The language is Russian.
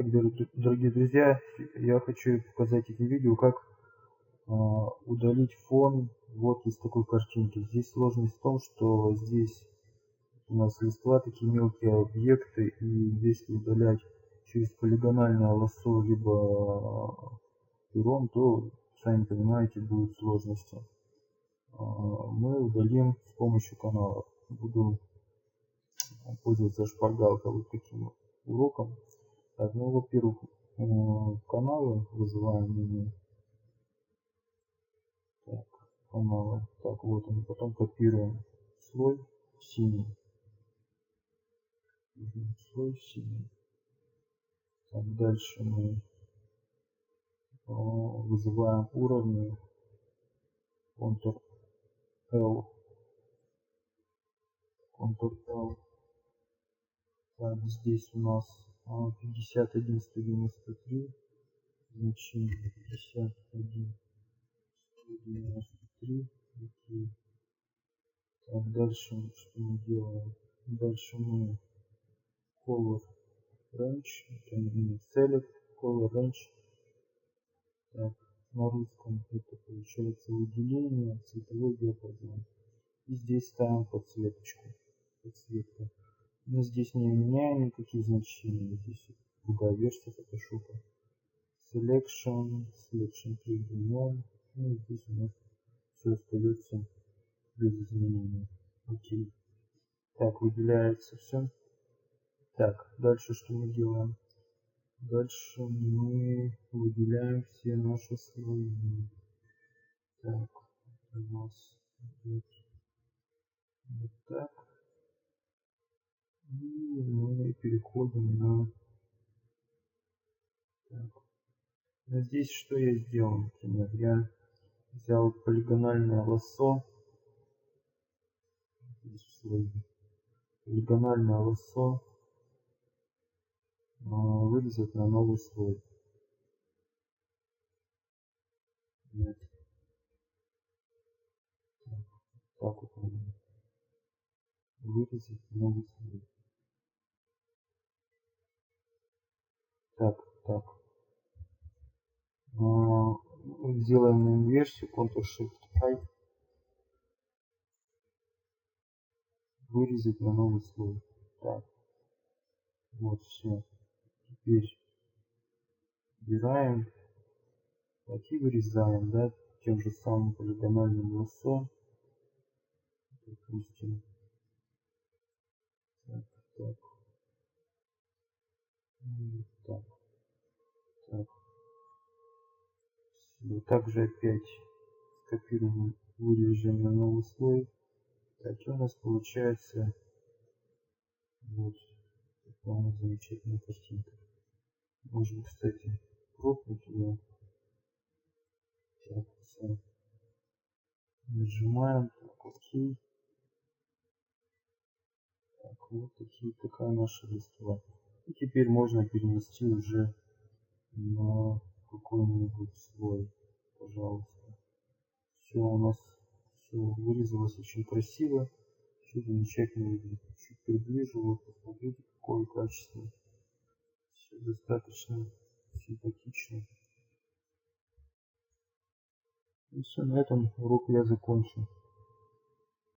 Итак, дорогие друзья, я хочу показать это видео, как удалить фон вот из такой картинки. Здесь сложность в том, что здесь у нас листва, такие мелкие объекты, и если удалять через полигональное лассо либо пером, то, сами понимаете, будут сложности. Мы удалим с помощью каналов. Буду пользоваться шпаргалкой вот таким уроком. Так, ну, во-первых, каналы вызываем. Так, каналы. Так, вот они. Потом копируем слой синий. Слой синий. Так, дальше мы вызываем уровни. Ctrl-L. Ctrl-L. Так, здесь у нас 51 193. Значение 51 193. Окей. Так, дальше что мы делаем? Дальше мы color range, select color range. Так, на русском это получается выделение, цветовой диапазон. И здесь ставим подсветочку. Подсветка. Мы здесь не меняем никакие значения. Здесь другая версия Photoshop. Selection 3.0. Ну, здесь у нас все остается без изменений. Окей. Так, выделяется все. Так, дальше что мы делаем? Дальше мы выделяем все наши слои. Так, у нас идет вот так. И мы переходим на... Так. Но здесь что я сделал, например? Я взял полигональное лассо. Здесь слой. Полигональное лассо. Вырезать на новый слой. Нет. Так вот можно. Вырезать новый слой. Так. Сделаем инверсию, Ctrl-Shift-I. Вырезать на новый слой. Так. Вот все. Теперь убираем. Так, и вырезаем, да, тем же самым полигональным лассо. Допустим. Так. И так. Все. Также опять скопируем, вырежем на новый слой. Так, и у нас получается вот такая замечательная картинка. Можно, кстати, кропнуть ее. Так, все. Нажимаем, так, окей. Так, вот такая наша листва. И теперь можно перенести уже на какой-нибудь слой, пожалуйста. Все у нас все вырезалось очень красиво, все замечательно выглядит. Чуть приближу, вот посмотрите, какое качество. Все достаточно симпатично. И все, на этом урок я закончу.